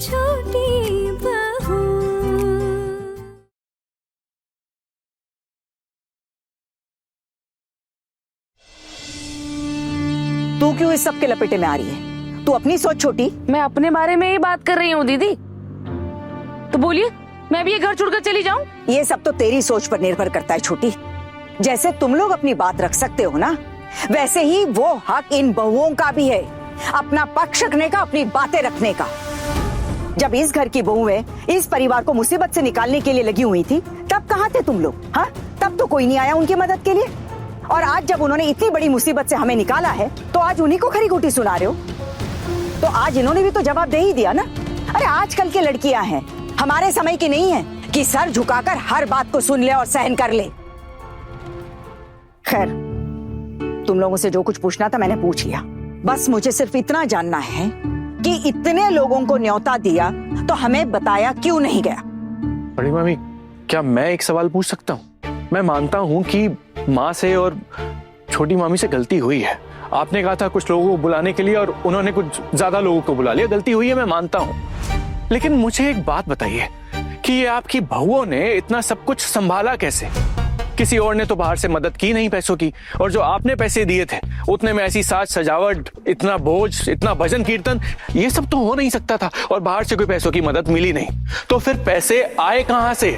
छोटी बहू। तू क्यों इस सब के लपेटे में आ रही है? तू अपनी सोच छोटी। मैं अपने बारे में ही बात कर रही हूँ दीदी, तो बोलिए मैं भी ये घर छोड़कर चली जाऊं? ये सब तो तेरी सोच पर निर्भर करता है छोटी। जैसे तुम लोग अपनी बात रख सकते हो ना, वैसे ही वो हक इन बहुओं का भी है अपना पक्ष रखने का, अपनी बातें रखने का। जब इस घर की बहुएं इस परिवार को मुसीबत से निकालने के लिए लगी हुई थी, तब कहाँ थे तुम लोग? हाँ, तब तो कोई नहीं आया उनकी मदद के लिए। और आज जब उन्होंने इतनी बड़ी मुसीबत से हमें निकाला है, तो आज उन्हीं को खरी खोटी सुना रहे हो। तो आज इन्होंने भी तो जवाब दे ही दिया ना। अरे आजकल की लड़कियां हैं, हमारे समय की नहीं है कि सर झुकाकर हर बात को सुन ले और सहन कर ले। खैर, तुम लोगों से जो कुछ पूछना था मैंने पूछ लिया। बस मुझे सिर्फ इतना जानना है कि इतने लोगों को न्योता दिया तो हमें बताया क्यों नहीं गया? बड़ी मामी, क्या मैं एक सवाल पूछ सकता हूँ? मैं मानता हूँ कि माँ से और छोटी मामी से गलती हुई है। आपने कहा था कुछ लोगों को बुलाने के लिए और उन्होंने कुछ ज्यादा लोगों को बुला लिया, गलती हुई है, मैं मानता हूँ। लेकिन मुझे एक बात बताइए कि ये आपकी बहुओं ने इतना सब कुछ संभाला कैसे? किसी और ने तो बाहर से मदद की नहीं पैसों की, और जो आपने पैसे दिए थे उतने में ऐसी साज सजावट, इतना बोझ, इतना भजन कीर्तन, ये सब तो हो नहीं सकता था। और बाहर से कोई पैसों की मदद मिली नहीं, तो फिर पैसे आए कहां से?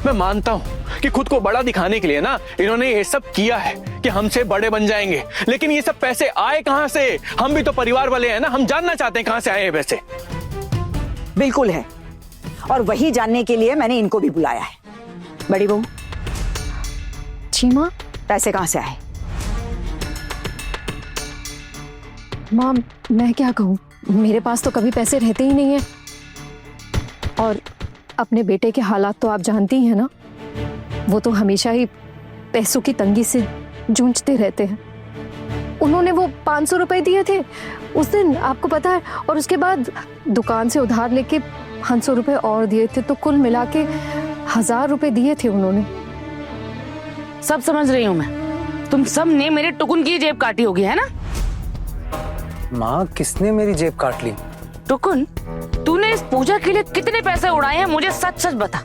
मैं मानता हूं कि खुद को बड़ा दिखाने के लिए ना इन्होंने ये सब किया है कि हमसे बड़े बन जाएंगे, लेकिन ये सब पैसे आए कहां से? हम भी तो परिवार वाले हैं ना, हम जानना चाहते हैं कहां से आए हैं पैसे। बिल्कुल है, और वही जानने के लिए मैंने इनको भी बुलाया है। बड़ी बहू, जी माँ। पैसे कहां से आए? माँ, मैं क्या कहूँ, मेरे पास तो कभी पैसे रहते ही नहीं है। और अपने बेटे के हालात तो आप जानती हैं ना, वो तो हमेशा ही पैसों की तंगी से जूझते रहते हैं। उन्होंने वो 500 रुपए दिए थे उस दिन, आपको पता है, और उसके बाद दुकान से उधार लेके 500 रुपए और दिए थे, तो कुल मिला के 1000 रुपए दिए थे उन्होंने। सब समझ रही हूँ मैं, तुम सब ने मेरे टुकुन की जेब काटी होगी, है ना? माँ, किसने मेरी जेब काट ली? टुकुन, तूने इस पूजा के लिए कितने पैसे उड़ाए हैं, मुझे सच सच बता।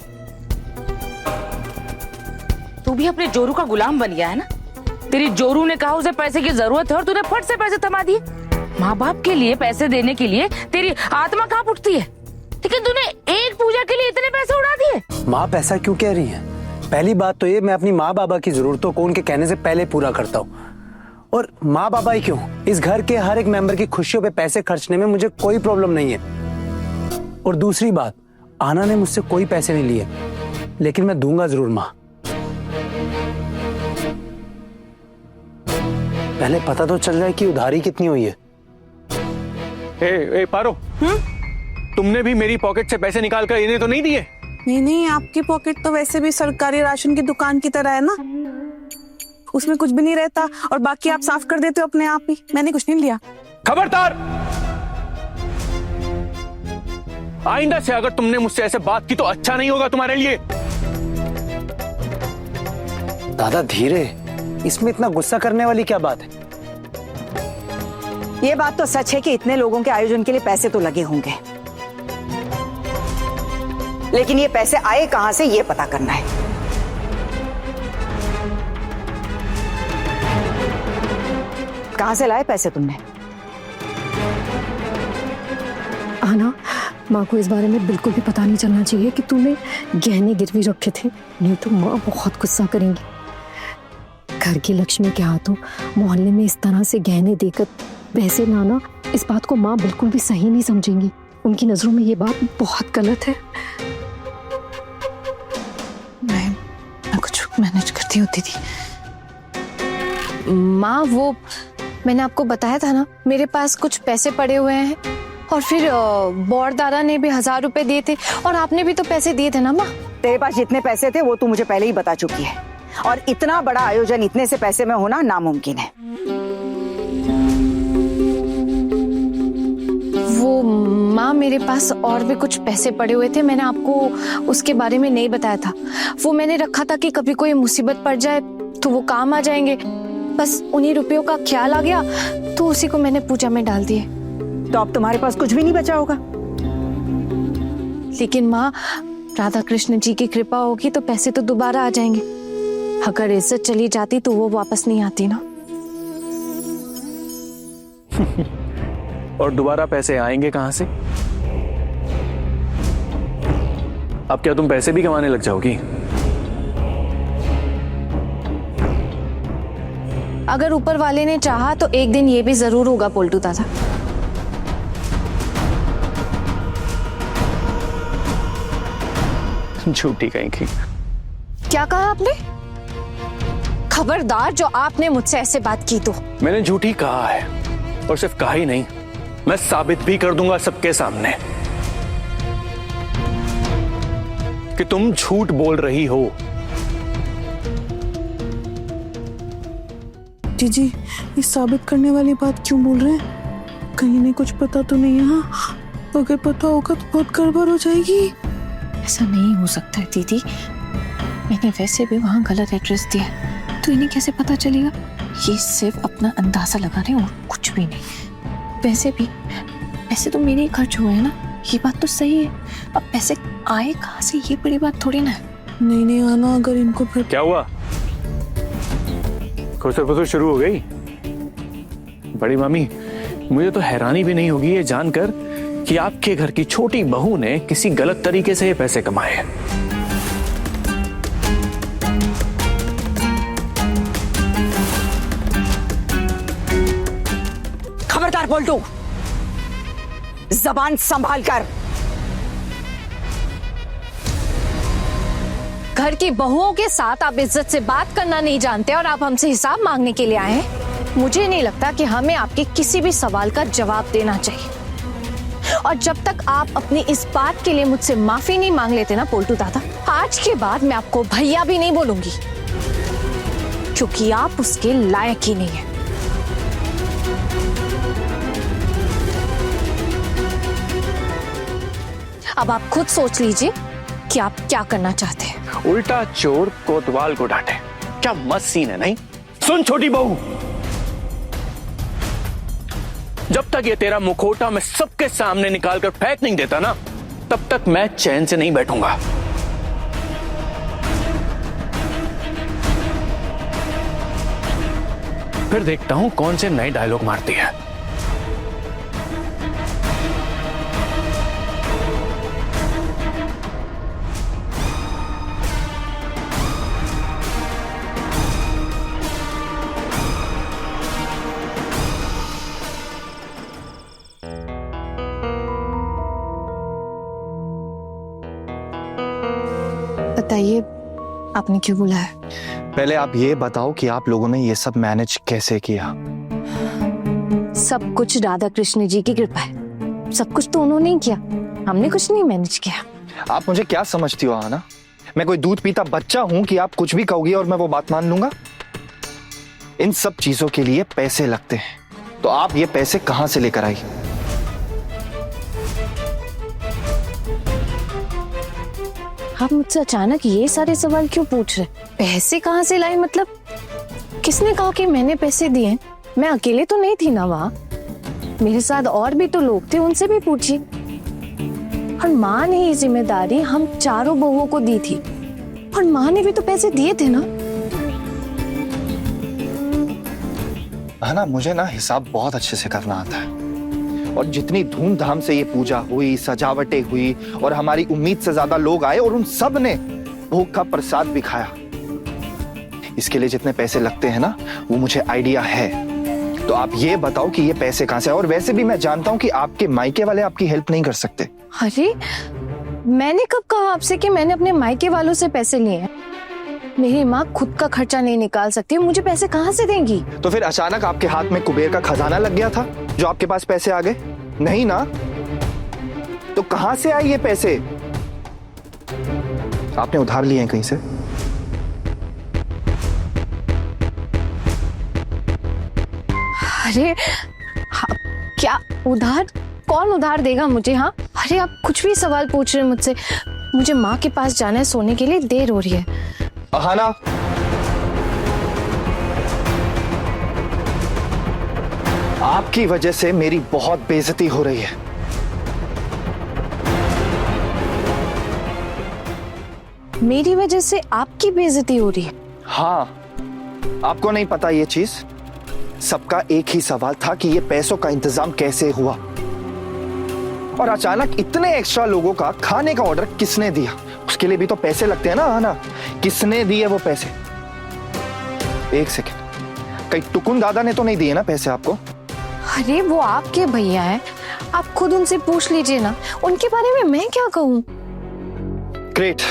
तू भी अपने जोरू का गुलाम बन गया है ना? तेरी जोरू ने कहा उसे पैसे की जरूरत है और तूने फट से पैसे थमा दिए। माँ बाप के लिए पैसे देने के लिए तेरी आत्मा कांप उठती है, लेकिन तूने एक पूजा के लिए इतने पैसे उड़ा दिए। माँ, पैसा क्यों कह रही है? पहली बात तो ये, मैं अपनी माँ बाबा की जरूरतों को उनके कहने से पहले पूरा करता हूँ। और माँ बाबा ही क्यों, इस घर के हर एक मेंबर की खुशियों पे पैसे खर्चने में मुझे कोई प्रॉब्लम नहीं है। और दूसरी बात, आना ने मुझसे कोई पैसे नहीं लिए, लेकिन मैं दूंगा जरूर माँ। पहले पता तो चल जाए कि उधारी कितनी हुई है। ए पारो, तुमने भी मेरी पॉकेट से पैसे निकाल कर इन्हें तो नहीं दिए? नहीं, आपकी पॉकेट तो वैसे भी सरकारी राशन की दुकान की तरह है ना, उसमें कुछ भी नहीं रहता, और बाकी आप साफ कर देते हो अपने आप ही। मैंने कुछ नहीं लिया। खबरदार! आइंदा से अगर तुमने मुझसे ऐसे बात की तो अच्छा नहीं होगा तुम्हारे लिए। दादा धीरे, इसमें इतना गुस्सा करने वाली क्या बात है? ये बात तो सच है कि इतने लोगों के आयोजन के लिए पैसे तो लगे होंगे, लेकिन ये पैसे आए कहां से ये पता करना है। कहां से लाए पैसे तुमने? आना, माँ को इस बारे में बिल्कुल भी पता नहीं चलना चाहिए कि तूने गहने गिरवी रखे थे, नहीं तो माँ बहुत गुस्सा करेंगी। घर की लक्ष्मी के हाथों मोहल्ले में इस तरह से गहने देकर पैसे लाना, इस बात को माँ बिल्कुल भी सही नहीं समझेंगी। उनकी नजरों में ये बात बहुत गलत है। मैं कुछ मैनेज करती होती थी। माँ, वो मैंने आपको बताया था ना, मेरे पास कुछ पैसे पड़े हुए हैं, और फिर बौर दादा ने भी 1000 रुपए दिए थे, और आपने भी तो पैसे दिए थे ना माँ। तेरे पास जितने पैसे थे वो तू मुझे पहले ही बता चुकी है, और इतना बड़ा आयोजन इतने से पैसे में होना नामुमकिन है। वो माँ, मेरे पास और भी कुछ पैसे पड़े हुए थे, मैंने आपको उसके बारे में नहीं बताया था। वो मैंने रखा था कि कभी कोई मुसीबत पड़ जाए तो वो काम आ जाएंगे। बस उन्हीं रुपयों का ख्याल आ गया तो उसी को मैंने पूजा में डाल दिए। तो अब तुम्हारे पास कुछ भी नहीं बचा होगा। लेकिन माँ, राधा कृष्ण जी की कृपा होगी तो पैसे तो दोबारा आ जाएंगे। अगर इज्जत चली जाती तो वो वापस नहीं आती ना। और दोबारा पैसे आएंगे कहां से? अब क्या तुम पैसे भी कमाने लग जाओगी? अगर ऊपर वाले ने चाहा तो एक दिन ये भी जरूर होगा पोल्टू दादा। झूठी कहीं की। क्या कहा आपने? खबरदार जो आपने मुझसे ऐसे बात की तो। मैंने झूठी कहा है, और सिर्फ कहा ही नहीं, मैं साबित भी कर दूंगा सबके सामने कि तुम झूठ बोल रही हो। जीजी, ये साबित करने वाली बात क्यों बोल रहे हैं? कहीं इन्हें कुछ पता तो नहीं है? हाँ, अगर पता होगा तो बहुत गड़बड़ हो जाएगी। ऐसा नहीं हो सकता है दीदी, मैंने वैसे भी वहाँ गलत एड्रेस दिया है, तो इन्हें कैसे पता चलेगा? ये सिर्फ अपना अंदाजा लगा रहे हैं और कुछ भी नहीं। वैसे भी पैसे तो मेरे ही खर्च हुए हैं ना, ये बात तो सही है। अब पैसे आए कहाँ से, ये बड़ी बात थोड़ी ना है। नहीं आना, अगर इनको फिर क्या हुआ? खुसर खुसर शुरू हो गई? बड़ी मामी, मुझे तो हैरानी भी नहीं होगी ये जानकर कि आपके घर की छोटी बहू ने किसी गलत तरीके से ये पैसे कमाए हैं। खबरदार पोल्टू, जबान संभाल कर। घर की बहुओं के साथ आप इज्जत से बात करना नहीं जानते और आप हमसे हिसाब मांगने के लिए आए हैं। मुझे नहीं लगता कि हमें आपके किसी भी सवाल का जवाब देना चाहिए। और जब तक आप अपनी इस बात के लिए मुझसे माफी नहीं मांग लेते ना पोल्टू दादा, आज के बाद मैं आपको भैया भी नहीं बोलूंगी, क्योंकि आप उसके लायक ही नहीं है। अब आप खुद सोच लीजिए कि आप क्या करना चाहते हैं। उल्टा चोर कोतवाल को डांटे, क्या मस्त सीन है नहीं? सुन छोटी बहू, जब तक ये तेरा मुखौटा मैं सबके सामने निकाल कर फेंक नहीं देता ना, तब तक मैं चैन से नहीं बैठूंगा। फिर देखता हूं कौन से नए डायलॉग मारती है। बताइए, आपने क्यों बुलाया? पहले आप ये बताओ कि आप लोगों ने ये सब मैनेज कैसे किया? सब कुछ राधा कृष्ण जी की कृपा है। सब कुछ तो उन्होंने ही किया, हमने कुछ नहीं मैनेज किया। आप मुझे क्या समझती हो आना? मैं कोई दूध पीता बच्चा हूं कि आप कुछ भी कहोगी और मैं वो बात मान लूंगा? इन सब चीजों के लिए पैसे लगते हैं, तो आप ये पैसे कहां से लेकर आई? आप मुझसे अचानक ये सारे सवाल क्यों पूछ रहे? पैसे कहाँ से लाई मतलब? किसने कहा कि मैंने पैसे दिए? मैं अकेले तो नहीं थी ना वहाँ, मेरे साथ और भी तो लोग थे, उनसे भी पूछिए। और माँ ने ये जिम्मेदारी हम चारों बहुओं को दी थी, और माँ ने भी तो पैसे दिए थे ना। है ना, मुझे ना हिसाब बहुत अच्छे से करना आता है, और जितनी धूमधाम से ये पूजा हुई, सजावटें हुई और हमारी उम्मीद से ज्यादा लोग आए और उन सब ने भोग का प्रसाद भी खाया, इसके लिए जितने पैसे लगते हैं ना, वो मुझे आइडिया है। तो आप ये बताओ कि ये पैसे कहां से? और वैसे भी मैं जानता हूं कि आपके मायके वाले आपकी हेल्प नहीं कर सकते। अरे मैंने कब कहा आपसे कि मैंने अपने मायके वालों से पैसे लिए हैं? मेरी माँ खुद का खर्चा नहीं निकाल सकती, मुझे पैसे कहाँ से देंगी? तो फिर अचानक आपके हाथ में कुबेर का खजाना लग गया था जो आपके पास पैसे आ गए? नहीं ना, तो कहां से आए ये पैसे? आपने उधार लिए हैं कहीं से? अरे क्या उधार? कौन उधार देगा मुझे? हाँ, अरे आप कुछ भी सवाल पूछ रहे हैं मुझसे। मुझे माँ के पास जाना है, सोने के लिए देर हो रही है। अहाना, आपकी वजह से मेरी बहुत बेइज्जती हो रही है। मेरी वजह से आपकी बेइज्जती हो रही है? हाँ, आपको नहीं पता ये चीज? सबका एक ही सवाल था कि ये पैसों का इंतजाम कैसे हुआ, और अचानक इतने एक्स्ट्रा लोगों का खाने का ऑर्डर किसने दिया? उसके लिए भी तो पैसे लगते हैं ना। आना, किसने दिए वो पैसे? एक सेकेंड, कहीं टुकुन दादा ने तो नहीं दिए ना पैसे आपको? अरे वो आपके भैया हैं, आप खुद उनसे पूछ लीजिए ना, उनके बारे में मैं क्या कहूँ। ग्रेट,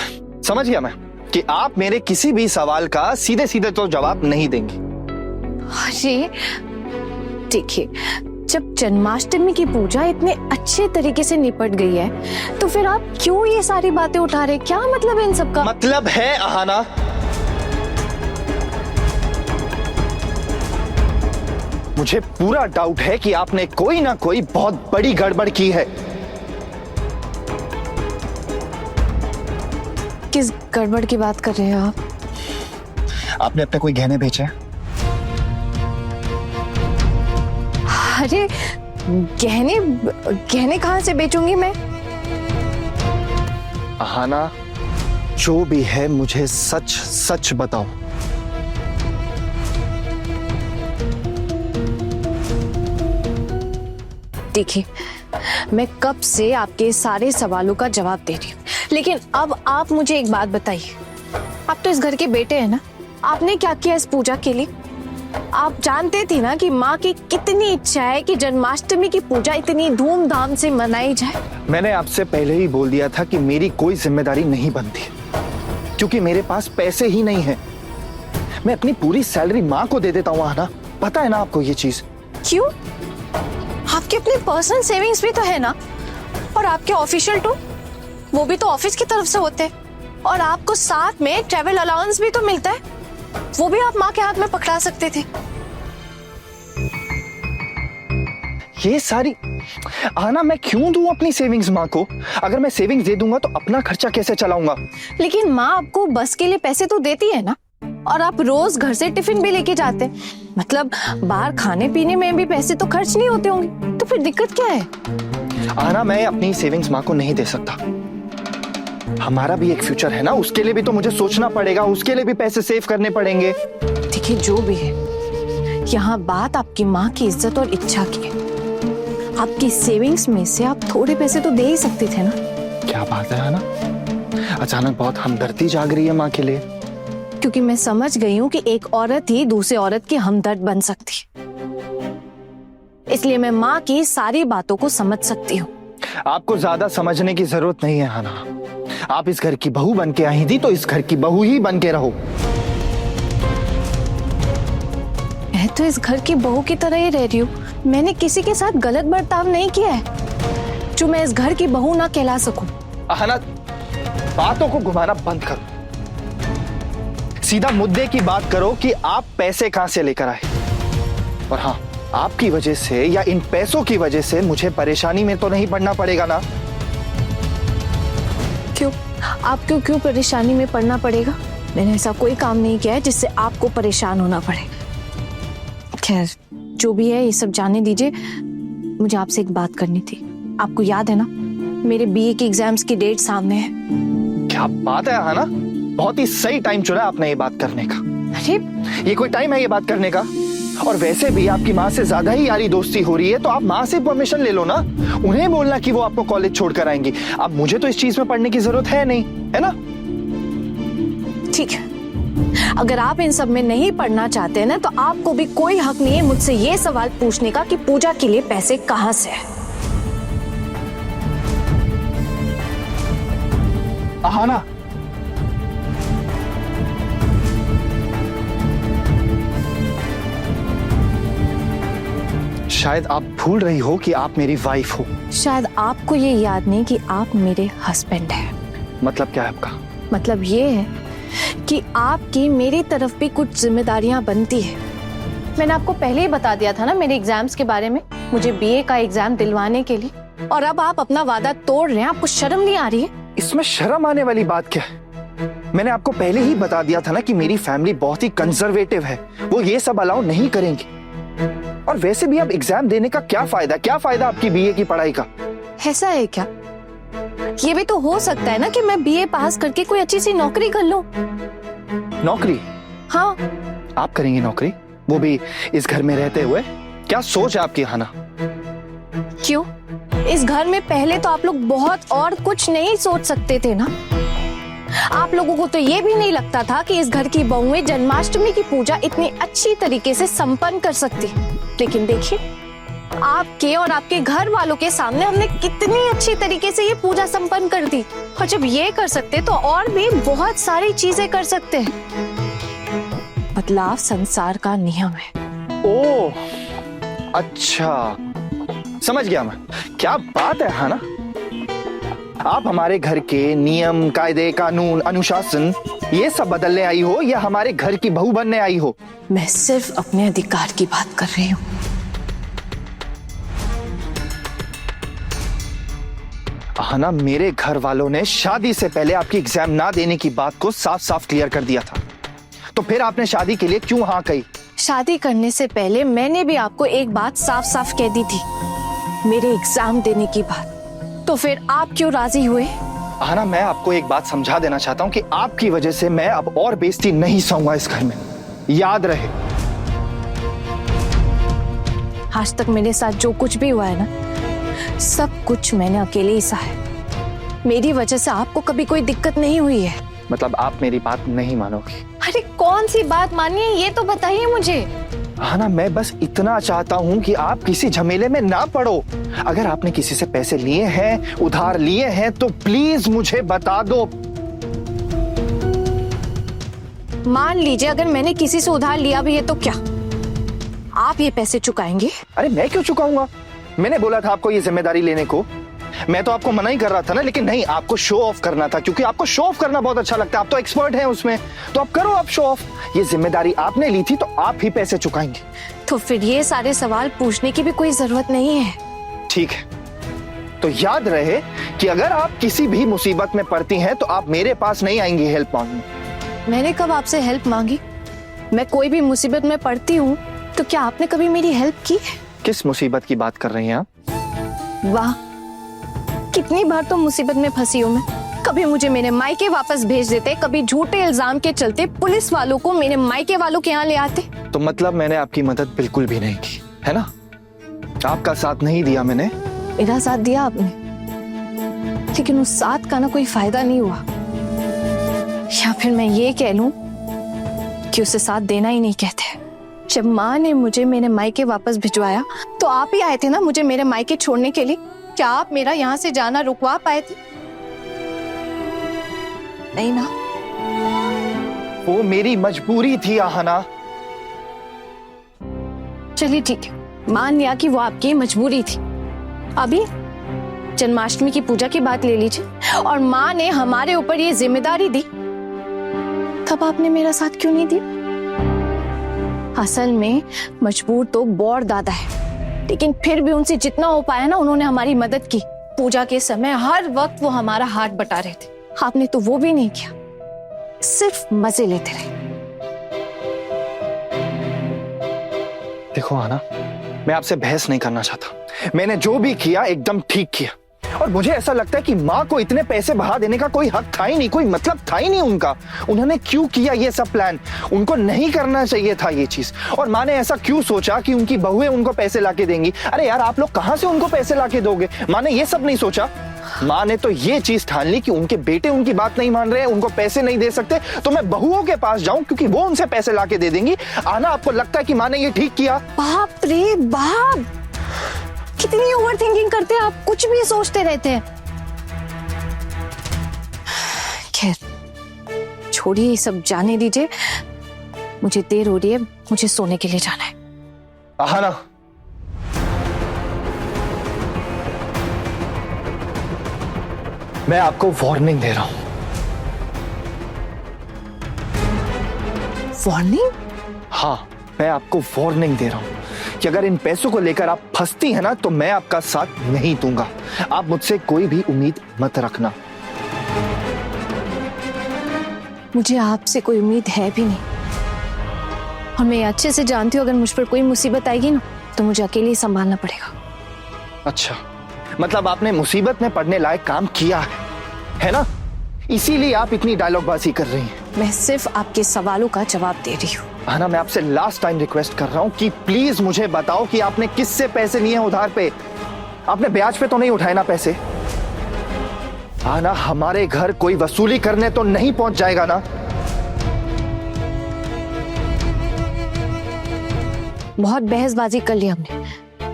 समझ गया मैं कि आप मेरे किसी भी सवाल का सीधे सीधे तो जवाब नहीं देंगे। अरे देखिए, जब जन्माष्टमी की पूजा इतने अच्छे तरीके से निपट गई है तो फिर आप क्यों ये सारी बातें उठा रहे? क्या मतलब है इन सब का? मतलब है अहाना, मुझे पूरा डाउट है कि आपने कोई ना कोई बहुत बड़ी गड़बड़ की है। किस गड़बड़ की बात कर रहे हैं आप? आपने अपने कोई गहने बेचे हैं? अरे गहने गहने कहां से बेचूंगी मैं? अहाना, जो भी है मुझे सच सच बताओ। देखिए, मैं कब से आपके सारे सवालों का जवाब दे रही हूँ, लेकिन अब आप मुझे एक बात बताइए। आप तो इस घर के बेटे हैं ना, आपने क्या किया इस पूजा के लिए? आप जानते थे ना कि माँ की कितनी इच्छा है कि जन्माष्टमी की पूजा इतनी धूमधाम से मनाई जाए। मैंने आपसे पहले ही बोल दिया था कि मेरी कोई जिम्मेदारी नहीं बनती, क्योंकि मेरे पास पैसे ही नहीं है। मैं अपनी पूरी सैलरी माँ को दे देता हूँ अहाना, पता है ना आपको ये चीज? क्यों? आपके अपने पर्सनल सेविंग्स भी तो है ना, और आपके ऑफिशियल टूर वो भी तो ऑफिस की तरफ से होते हैं, और आपको साथ में ट्रैवल अलाउंस भी तो मिलता है, वो भी आप माँ के हाथ में पकड़ा सकते थे। ये सारी अहाना, मैं क्यों दूं अपनी सेविंग्स माँ को? अगर मैं सेविंग्स दे दूंगा तो अपना खर्चा कैसे चलाऊंगा? लेकिन माँ आपको बस के लिए पैसे तो देती है ना, और आप रोज घर से टिफिन भी लेके जाते हैं, मतलब बाहर खाने पीने में भी पैसे तो खर्च नहीं होते होंगे, तो फिर दिक्कत क्या है? अहाना, मैं अपनी सेविंग्स माँ को नहीं दे सकता। हमारा भी एक फ्यूचर है ना, उसके लिए भी तो मुझे सोचना पड़ेगा, उसके लिए भी पैसे सेव करने पड़ेंगे। देखिए, जो भी है, यहाँ बात आपकी माँ की इज्जत और इच्छा की है। आपकी सेविंग्स में से आप थोड़े पैसे तो दे ही सकते थे ना। क्या बात है अहाना, अचानक बहुत हमदर्दी जाग रही है माँ के लिए। क्योंकि मैं समझ गई हूँ कि एक औरत ही दूसरे औरत की हमदर्द बन सकती है, इसलिए मैं माँ की सारी बातों को समझ सकती हूँ। आपको ज्यादा समझने की जरूरत नहीं है अहाना, आप इस घर की बहू बन के आई थी तो इस घर की बहू ही बन के रहो। मैं तो इस घर की बहू की तरह ही रह रही हूँ, मैंने किसी के साथ गलत बर्ताव नहीं किया है जो मैं इस घर की बहू ना कहला सकूं। अहाना, बातों को घुमाना बंद करो, सीधा मुद्दे की बात करो कि आप पैसे कहां से लेकर आए। और हाँ, आपकी वजह से या इन पैसों की वजह से मुझे परेशानी में तो नहीं पड़ना पड़ेगा ना? क्यों? आपको क्यों परेशानी में पड़ना पड़ेगा? मैंने ऐसा कोई काम नहीं किया है जिससे आपको परेशान होना पड़े। खैर, जो भी है ये सब जाने दीजिए, मुझे आपसे एक बात करनी थी। आपको याद है ना, मेरे बीए की एग्जाम्स की डेट सामने है। क्या बात है अहाना, बहुत ही सही टाइम चुना आपने ये बात करने का। अरे ये कोई टाइम है ये बात करने का? और वैसे भी आपकी माँ से ज्यादा ही यारी दोस्ती हो रही है, तो आप माँ से परमिशन ले लो ना, उन्हें बोलना कि वो आपको कॉलेज छोड़कर आएंगी। अब मुझे तो इस चीज में पढ़ने की जरूरत है नहीं, है ना? ठीक है, अगर आप इन सब में नहीं पढ़ना चाहते हैं ना, तो आपको भी कोई हक नहीं है मुझसे ये सवाल पूछने का कि पूजा के लिए पैसे कहां से है। अहाना, शायद आप भूल रही हो कि आप मेरी वाइफ हो। शायद आपको ये याद नहीं कि आप मेरे हस्बैंड हैं। मतलब क्या है आपका? मतलब ये है कि आपकी मेरी तरफ भी कुछ जिम्मेदारियां बनती है। मैंने आपको पहले ही बता दिया था ना मेरे एग्जाम्स के बारे में, मुझे बीए का एग्जाम दिलवाने के लिए, और अब आप अपना वादा तोड़ रहे हैं। आपको शर्म नहीं आ रही है? इसमें शर्म आने वाली बात क्या है? मैंने आपको पहले ही बता दिया था ना कि मेरी फैमिली बहुत ही कंजर्वेटिव है, वो ये सब अलाउ नहीं करेंगी। और वैसे भी अब एग्जाम देने का क्या फायदा आपकी बीए की पढ़ाई का? ऐसा है क्या? ये भी तो हो सकता है ना कि मैं बीए पास करके कोई अच्छी सी नौकरी कर लूं। नौकरी? हाँ। आप करेंगी नौकरी, वो भी इस घर में रहते हुए? क्या सोच है आपकी हाना? क्यों? इस घर में पहले तो आप लोग बहुत और कुछ नहीं सोच सकते थे ना। आप लोगों को तो ये भी नहीं लगता था कि इस घर की बहुएं जन्माष्टमी की पूजा इतनी अच्छी तरीके से संपन्न कर सकती। लेकिन देखिए, आपके और आपके घर वालों के सामने हमने कितनी अच्छी तरीके से ये पूजा संपन्न कर दी। और जब ये कर सकते तो और भी बहुत सारी चीजें कर सकते हैं। बदलाव संसार का नियम है। ओह, अच्छा, समझ गया मैं। क्या बात है हाना, आप हमारे घर के नियम, कायदे, कानून, अनुशासन ये सब बदलने आई हो या हमारे घर की बहू बनने आई हो? मैं सिर्फ अपने अधिकार की बात कर रही हूँ। हाना, मेरे घर वालों ने शादी से पहले आपकी एग्जाम ना देने की बात को साफ साफ क्लियर कर दिया था, तो फिर आपने शादी के लिए क्यों हाँ कही? शादी करने से पहले मैंने भी आपको एक बात साफ साफ कह दी थी, मेरे एग्जाम देने की बात। तो फिर आप क्यों राजी हुए? हाना, मैं आपको एक बात समझा देना चाहता हूँ कि आपकी वजह से मैं अब और बेइज्जती नहीं सहूंगा इस घर में, याद रहे। आज तक मेरे साथ जो कुछ भी हुआ है ना, सब कुछ मैंने अकेले ही सहा है। मेरी वजह से आपको कभी कोई दिक्कत नहीं हुई है। मतलब आप मेरी बात नहीं मानोगी? अरे कौन सी बात मानिए, ये तो बताइए मुझे। हाना, मैं बस इतना चाहता हूँ कि आप किसी झमेले में ना पड़ो। अगर आपने किसी से पैसे लिए हैं, उधार लिए हैं, तो प्लीज मुझे बता दो। मान लीजिए अगर मैंने किसी से उधार लिया भी है तो क्या आप ये पैसे चुकाएंगे? अरे मैं क्यों चुकाऊंगा? मैंने बोला था आपको ये जिम्मेदारी लेने को, मैं तो आपको मना ही कर रहा था ना। लेकिन नहीं, आपको शो ऑफ करना था, क्योंकि आपको शो ऑफ करना बहुत अच्छा लगता है। आप तो एक्सपर्ट हैं उसमें, तो आप करो, आप शो ऑफ। ये जिम्मेदारी आपने ली थी तो आप ही पैसे चुकाएंगे। तो फिर ये सारे सवाल पूछने की भी कोई जरूरत नहीं है। ठीक है, तो याद रहे कि अगर आप किसी भी मुसीबत में पड़ती हैं तो आप मेरे पास नहीं आएंगी हेल्प मांगने। मैंने कब आपसे हेल्प मांगी? मैं कोई भी मुसीबत में पड़ती हूँ तो क्या आपने कभी मेरी हेल्प की? किस मुसीबत की बात कर रही हैं आप? वाह, कितनी बार तो मुसीबत में फंसी हूँ मैं। कभी मुझे मेरे मायके वापस भेज देते, कभी झूठे इल्जाम के चलते पुलिस वालों को मेरे मायके वालों के यहाँ ले आते। तो मतलब मैंने आपकी मदद बिल्कुल भी नहीं की, है ना? आपका साथ नहीं दिया मैंने। मेरा साथ दिया आपने, लेकिन उस साथ का ना कोई फायदा नहीं हुआ। या फिर मैं ये कह लूं कि उसे साथ देना ही नहीं कहते। जब माँ ने मुझे मेरे मायके वापस भिजवाया तो आप ही आए थे ना मुझे मेरे मायके छोड़ने के लिए। क्या आप मेरा यहाँ से जाना रुकवा पाए थे? नहीं ना। वो मेरी मजबूरी थी आहाना। चलिए ठीक है, मान लिया कि वो आपकी मजबूरी थी। अभी जन्माष्टमी की पूजा की बात ले लीजिए, और माँ ने हमारे ऊपर ये जिम्मेदारी दी, तब आपने मेरा साथ क्यों नहीं दिया? असल में मजबूर तो बौर दादा है, लेकिन फिर भी उनसे जितना हो पाया ना उन्होंने हमारी मदद की। पूजा के समय हर वक्त वो हमारा हाथ बटा रहे थे, आपने तो वो भी नहीं किया, सिर्फ मजे लेते रहे। देखो आना, मैं आपसे बहस नहीं करना चाहता। मैंने जो भी किया एकदम ठीक किया, और मुझे ऐसा लगता है कि माँ को इतने पैसे बहा देने का कोई हक था ही नहीं, कोई मतलब था ही नहीं उनका। उन्होंने क्यों किया ये सब प्लान? उनको नहीं करना चाहिए था ये चीज। और माँ ने ऐसा क्यों सोचा कि उनकी बहुएं उनको पैसे लाके देंगी? अरे यार, आप लोग कहाँ से उनको पैसे लाके दोगे? माँ ने ये सब नहीं सोचा। माँ ने तो ये चीज ठान ली कि उनके बेटे उनकी बात नहीं मान रहे हैं, उनको पैसे नहीं दे सकते, तो मैं बहुओं के पास जाऊं क्योंकि वो उनसे पैसे लाके दे देंगी। आना, आपको लगता है कि माँ ने ये ठीक किया? बाप रे बाप, कितनी ओवर थिंकिंग करते हैं आप, कुछ भी सोचते रहते हैं। खैर छोड़िए, ये सब जाने दीजिए, मुझे देर हो रही है, मुझे सोने के लिए जाना है। आहाना, मैं आपको वार्निंग दे रहा हूं। वार्निंग? हाँ, मैं आपको वार्निंग दे रहा हूं कि अगर इन पैसों को लेकर आप फंसती हैं ना, तो मैं आपका साथ नहीं दूंगा। आप मुझसे कोई भी उम्मीद मत रखना। मुझे आपसे कोई उम्मीद है भी नहीं, और मैं अच्छे से जानती हूँ अगर मुझ पर कोई मुसीबत आएगी ना तो मुझे अकेले ही संभालना पड़ेगा। अच्छा, मतलब आपने मुसीबत में पड़ने लायक काम किया है ना? इसीलिए आप इतनी डायलॉगबाजी कर रही हैं। मैं सिर्फ आपके सवालों का जवाब दे रही हूँ। आना, मैं आपसे लास्ट टाइम रिक्वेस्ट कर रहा हूँ कि प्लीज मुझे बताओ कि आपने किससे पैसे लिए हैं उधार पे? आपने ब्याज पे तो नहीं उठाए ना पैसे? आना, हमारे घर कोई वसूली करने तो नहीं पहुंच जाएगा ना? बहुत बहसबाजी कर ली हमने,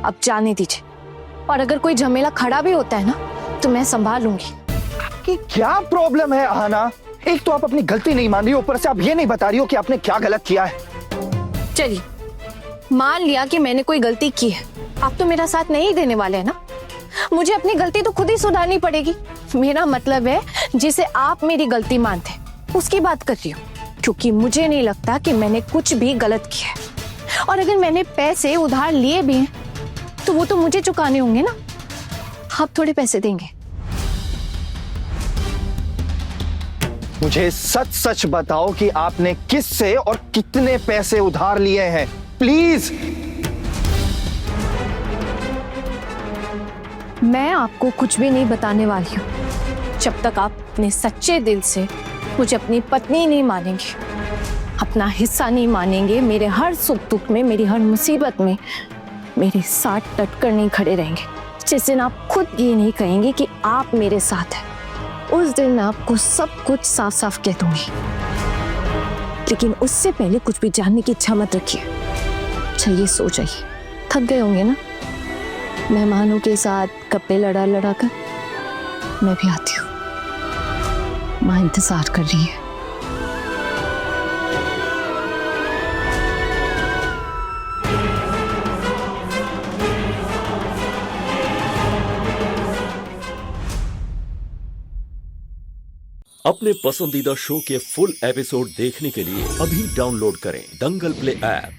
अब जाने दीजिए। और अगर कोई झमेला खड़ा भी होता है ना तो मैं संभाल लूंगी। कि क्या प्रॉब्लम है आना? एक तो आप अपनी गलती नहीं मान रही हो, ऊपर से आप ये नहीं बता रही हो कि आपने क्या गलत किया है। चलिए, मान लिया कि मैंने कोई गलती की है, आप तो मेरा साथ नहीं देने वाले हैं ना? मुझे अपनी गलती तो खुद ही सुधारनी पड़ेगी। मेरा मतलब है, जिसे आप मेरी गलती मानते हैं उसकी बात कर रही हूँ, क्योंकि मुझे नहीं लगता कि मैंने कुछ भी गलत किया है। और अगर मैंने पैसे उधार लिए भी हैं तो वो तो मुझे चुकाने होंगे ना, आप थोड़े पैसे देंगे। मुझे सच सच बताओ कि आपने किससे और कितने पैसे उधार लिए हैं, प्लीज। मैं आपको कुछ भी नहीं बताने वाली हूँ जब तक आप अपने सच्चे दिल से मुझे अपनी पत्नी नहीं मानेंगे, अपना हिस्सा नहीं मानेंगे, मेरे हर सुख दुख में, मेरी हर मुसीबत में मेरे साथ डटकर नहीं खड़े रहेंगे। जिस दिन आप खुद ये नहीं कहेंगे कि आप मेरे साथ हैं, उस दिन मैं आपको सब कुछ साफ साफ कह दूंगी। लेकिन उससे पहले कुछ भी जानने की इच्छा मत रखिए। चाहिए सो जाइए, थक गए होंगे ना मेहमानों के साथ कपड़े लड़ा लड़ा कर। मैं भी आती हूँ, माँ इंतजार कर रही है। अपने पसंदीदा शो के फुल एपिसोड देखने के लिए अभी डाउनलोड करें दंगल प्ले ऐप।